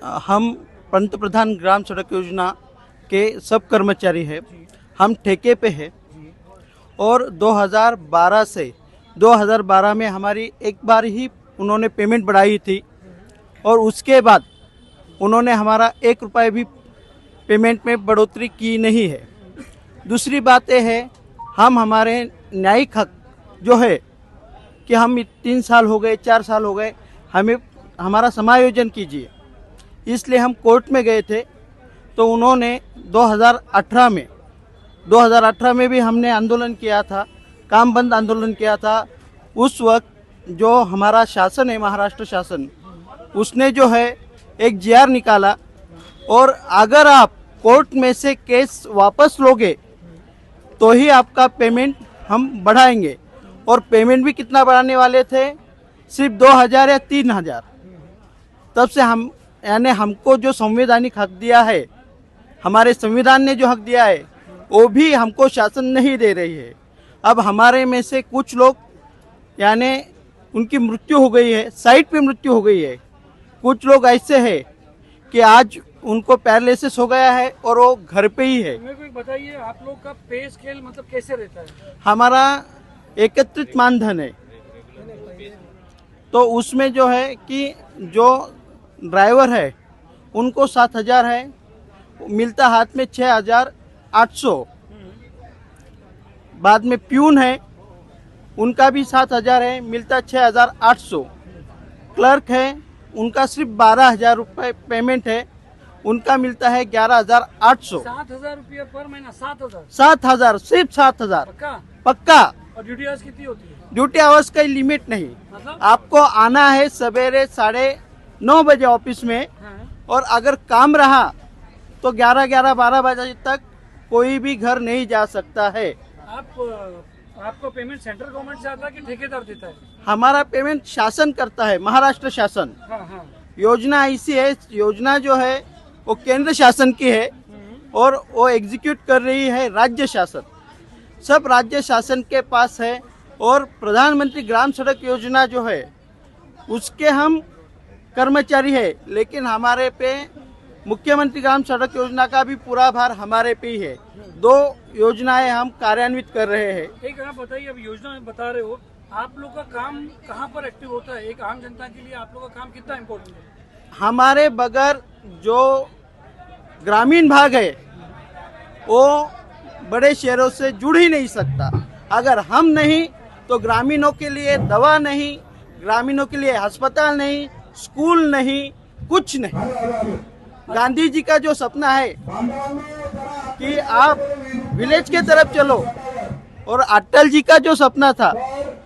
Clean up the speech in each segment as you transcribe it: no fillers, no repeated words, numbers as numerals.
हम पंतप्रधान ग्राम सड़क योजना के सब कर्मचारी हैं। हम ठेके पे हैं और 2012 में हमारी एक बार ही उन्होंने पेमेंट बढ़ाई थी और उसके बाद उन्होंने हमारा 1 रुपये भी पेमेंट में बढ़ोतरी की नहीं है। दूसरी बात यह है, हम हमारे न्यायिक हक जो है कि हम 3 साल हो गए 4 साल हो गए, हमें हमारा समायोजन कीजिए, इसलिए हम कोर्ट में गए थे। तो उन्होंने 2018 में भी हमने आंदोलन किया था, काम बंद आंदोलन किया था। उस वक्त जो हमारा शासन है, महाराष्ट्र शासन, उसने जो है एक जीआर निकाला और अगर आप कोर्ट में से केस वापस लोगे तो ही आपका पेमेंट हम बढ़ाएंगे। और पेमेंट भी कितना बढ़ाने वाले थे, सिर्फ 2000 या 3000। तब से हम यानी हमको जो संवैधानिक हक दिया है, हमारे संविधान ने जो हक दिया है, वो भी हमको शासन नहीं दे रही है। अब हमारे में से कुछ लोग यानी उनकी मृत्यु हो गई है, साइट पे मृत्यु हो गई है। कुछ लोग ऐसे हैं कि आज उनको पैरालिसिस हो गया है और वो घर पे ही है। मेरे को बताइए, आप लोग का पे स्केल मतलब कैसे रहता है? हमारा एकत्रित मानधन है, तो उसमें जो है कि जो ड्राइवर है उनको 7000 है, मिलता हाथ में 6800। बाद में प्यून है, उनका भी 7000 है, मिलता 6800। क्लर्क है, उनका सिर्फ 12000 रुपये पेमेंट है, उनका मिलता है 11800। 7000 रुपया पर महीना? 7000? 7000, सिर्फ 7000 पक्का। और ड्यूटी आवर्स कितनी होती है? ड्यूटी आवर्स का लिमिट नहीं, मतलब? आपको आना है सवेरे 9:30 बजे ऑफिस में। हाँ। और अगर काम रहा तो 11-12 बजे तक कोई भी घर नहीं जा सकता है। आपको पेमेंट सेंट्रल गवर्नमेंट से आता है कि ठेकेदार देता है? हमारा पेमेंट शासन करता है, महाराष्ट्र शासन। हाँ हाँ। योजना ऐसी है, योजना जो है वो केंद्र शासन की है और वो एग्जीक्यूट कर रही है राज्य शासन। सब राज्य शासन के पास है। और प्रधानमंत्री ग्राम सड़क योजना जो है उसके हम कर्मचारी है, लेकिन हमारे पे मुख्यमंत्री ग्राम सड़क योजना का भी पूरा भार हमारे पे ही है। 2 योजनाएं हम कार्यान्वित कर रहे हैं। एक आप बताइए, अब योजना में बता रहे हो, आप लोग का काम कहाँ पर एक्टिव होता है? एक आम जनता के लिए आप लोग का काम कितना इम्पोर्टेंट है? हमारे बगैर जो ग्रामीण भाग है वो बड़े शहरों से जुड़ ही नहीं सकता। अगर हम नहीं तो ग्रामीणों के लिए दवा नहीं, ग्रामीणों के लिए अस्पताल नहीं, स्कूल नहीं, कुछ नहीं। गांधी जी का जो सपना है कि आप विलेज के तरफ चलो, और अटल जी का जो सपना था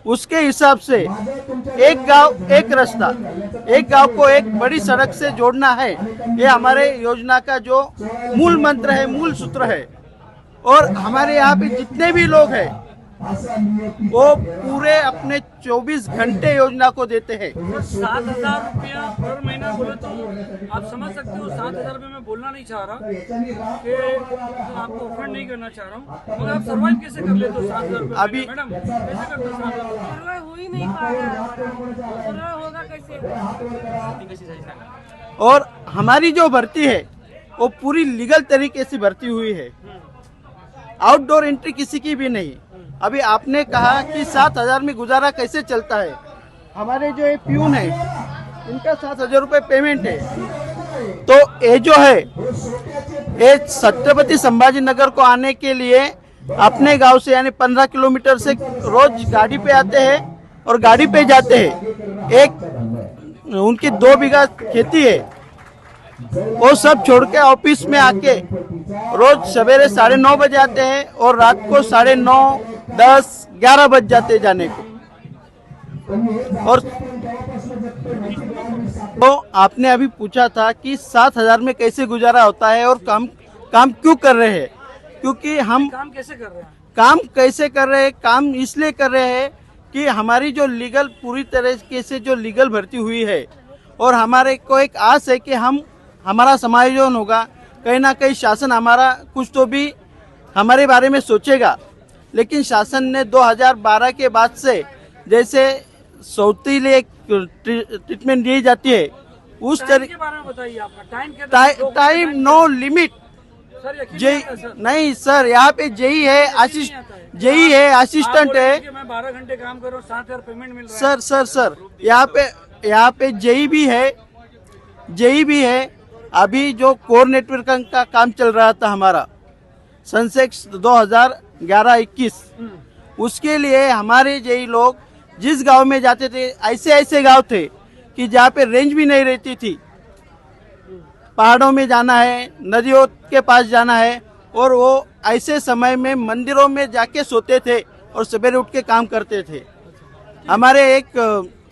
उसके हिसाब से एक गांव एक रास्ता, एक गांव को एक बड़ी सड़क से जोड़ना है, ये हमारे योजना का जो मूल मंत्र है, मूल सूत्र है। और हमारे यहाँ पे जितने भी लोग हैं वो पूरे अपने 24 घंटे योजना को देते हैं। 7000 रुपया पर महीना बोले तो आप समझ सकते हो। 7000 रुपये मैं बोलना नहीं चाह रहा कि आपको ऑफेंड नहीं करना चाह रहा हूँ, मगर आप सर्वाइव कैसे कर लेते हो 7000 रुपये? अभी मैडम कैसे करते हो? 7000 हो ही नहीं पा रहा, होगा कैसे? और हमारी जो भर्ती है वो पूरी लीगल तरीके से भर्ती हुई है, आउटडोर एंट्री किसी की भी नहीं। अभी आपने कहा कि 7000 में गुजारा कैसे चलता है। हमारे जो ये प्यून है इनका 7000 रुपये पेमेंट है। तो ये जो है ये छत्रपति संभाजी नगर को आने के लिए अपने गांव से यानी 15 किलोमीटर से रोज गाड़ी पे आते हैं और गाड़ी पे जाते हैं। एक उनकी 2 बीघा खेती है, वो सब छोड़ के ऑफिस में आके रोज सवेरे 9:30 बजे आते हैं और रात को 9:30, 10, 11 बज जाते जाने को। और तो आपने अभी पूछा था कि 7000 में कैसे गुजारा होता है और काम क्यों कर रहे हैं। क्योंकि हम काम कैसे कर रहे हैं? काम कैसे कर रहे हैं, काम इसलिए कर रहे हैं कि हमारी जो लीगल पूरी तरीके से जो लीगल भर्ती हुई है और हमारे को एक आस है कि हमारा समायोजन होगा, कहीं ना कहीं शासन हमारा कुछ तो भी हमारे बारे में सोचेगा। लेकिन शासन ने 2012 के बाद से जैसे सौतीली एक ट्रीटमेंट दी जाती है उस टाइम तरीके के बारे में बताइए, आपका टाइम क्या है? Time no limit. सर यकीन जेई नहीं आता, सर। नहीं सर, यहाँ पे जेई है, जेई है, आप असिस्टेंट बोल रहे है। हैं कि मैं 12 घंटे काम कर रहा हूँ, 7,000 पेमेंट मिल रहा है। सर यहाँ पे जेई भी है, जेई भी है। अभी जो कोर नेटवर्क का काम चल रहा था हमारा सनसेक्स 2011-21, उसके लिए हमारे जेई लोग जिस गांव में जाते थे, ऐसे ऐसे गांव थे कि जहाँ पे रेंज भी नहीं रहती थी, पहाड़ों में जाना है, नदियों के पास जाना है, और वो ऐसे समय में मंदिरों में जाके सोते थे और सवेरे उठ के काम करते थे। हमारे एक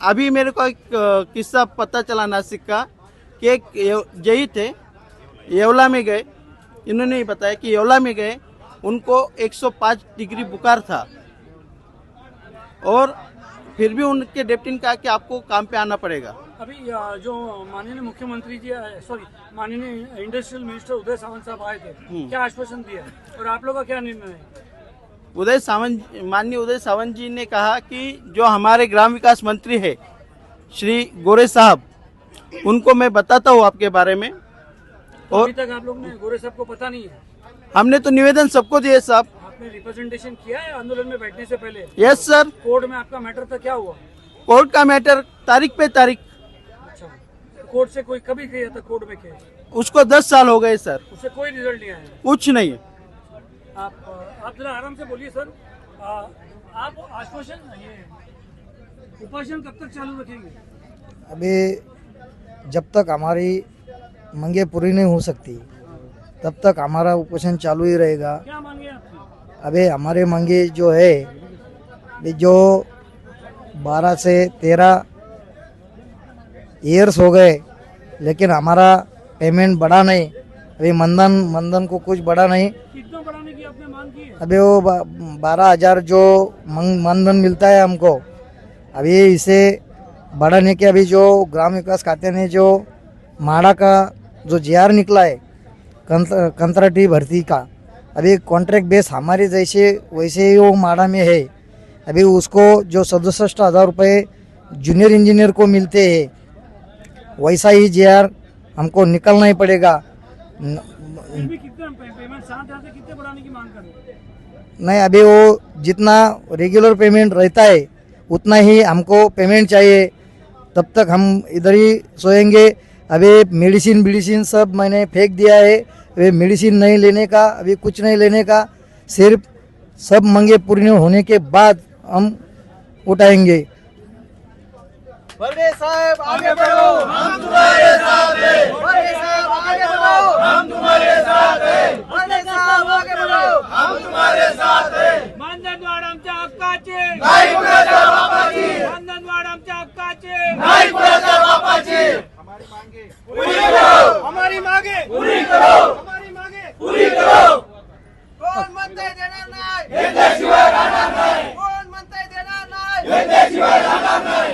अभी मेरे को एक किस्सा पता चला नासिक का कि एक जई थे, येवला में गए, इन्होंने ही बताया कि येवला में गए, उनको 105 डिग्री बुखार था और फिर भी उनके डेप्टी ने कहा कि आपको काम पे आना पड़ेगा। अभी जो माननीय मुख्यमंत्री जी, सॉरी माननीय इंडस्ट्रियल मिनिस्टर उदय सामंत साहब आए थे, क्या आश्वासन दिया और आप लोग का क्या निर्णय है? माननीय उदय सावंत जी ने कहा कि जो हमारे ग्राम विकास मंत्री है श्री गोरे साहब, उनको मैं बताता हूँ आपके बारे में। तो अभी तक आप लोग ने गोरे साहब को पता नहीं है? हमने तो निवेदन सबको दिए साहब। आपने रिप्रेजेंटेशन किया है आंदोलन में बैठने से पहले? Yes sir. कोर्ट में आपका मैटर था, क्या हुआ? कोर्ट का मैटर तारीख पे तारीख। अच्छा, कोर्ट से कोई कभी किया था कोर्ट में केस? उसको 10 साल हो गए सर, उससे कोई रिजल्ट नहीं आया? कुछ नहीं। आप जरा आराम से बोलिए सर। आप आश्वासन, ये उपोषण कब तक चालू रखेंगे? अभी जब तक हमारी मांगे पूरी नहीं हो सकती तब तक हमारा उपोषण चालू ही रहेगा। क्या मांगे आपकी? अभी हमारे मांगे जो है, जो 12 से 13 ईयर्स हो गए लेकिन हमारा पेमेंट बढ़ा नहीं। अभी मंदन को कुछ बढ़ा नहीं। कितना बढ़ाने की आपने मांग की है? अभी वो 12,000 जो मंदन मिलता है हमको, अभी इसे बढ़ाने के, अभी जो ग्राम विकास खाते ने जो माड़ा का जो जीआर निकला है कंत्राटी भर्ती का, अभी कॉन्ट्रैक्ट बेस हमारे जैसे वैसे ही वो माड़ा में है। अभी उसको जो 67,000 रुपये जूनियर इंजीनियर को मिलते हैं, वैसा ही जीआर हमको निकलना ही पड़ेगा। फिर भी कितना पेमेंट 7,000 से कितने बढ़ाने की मांग कर रहे हैं? नहीं, अभी वो जितना रेगुलर पेमेंट रहता है उतना ही हमको पेमेंट चाहिए, तब तक हम इधर ही सोएंगे। अभी मेडिसिन सब मैंने फेंक दिया है। अभी मेडिसिन नहीं लेने का, अभी कुछ नहीं लेने का, सिर्फ सब मांगे पूरी होने के बाद हम उठाएंगे। बर्गे साहब आगे बढ़ो, हम तुम्हारे साथ हैं। बर्गे साहब आगे बढ़ो, हम तुम्हारे साथ हैं। बर्गे साहब आगे बढ़ो।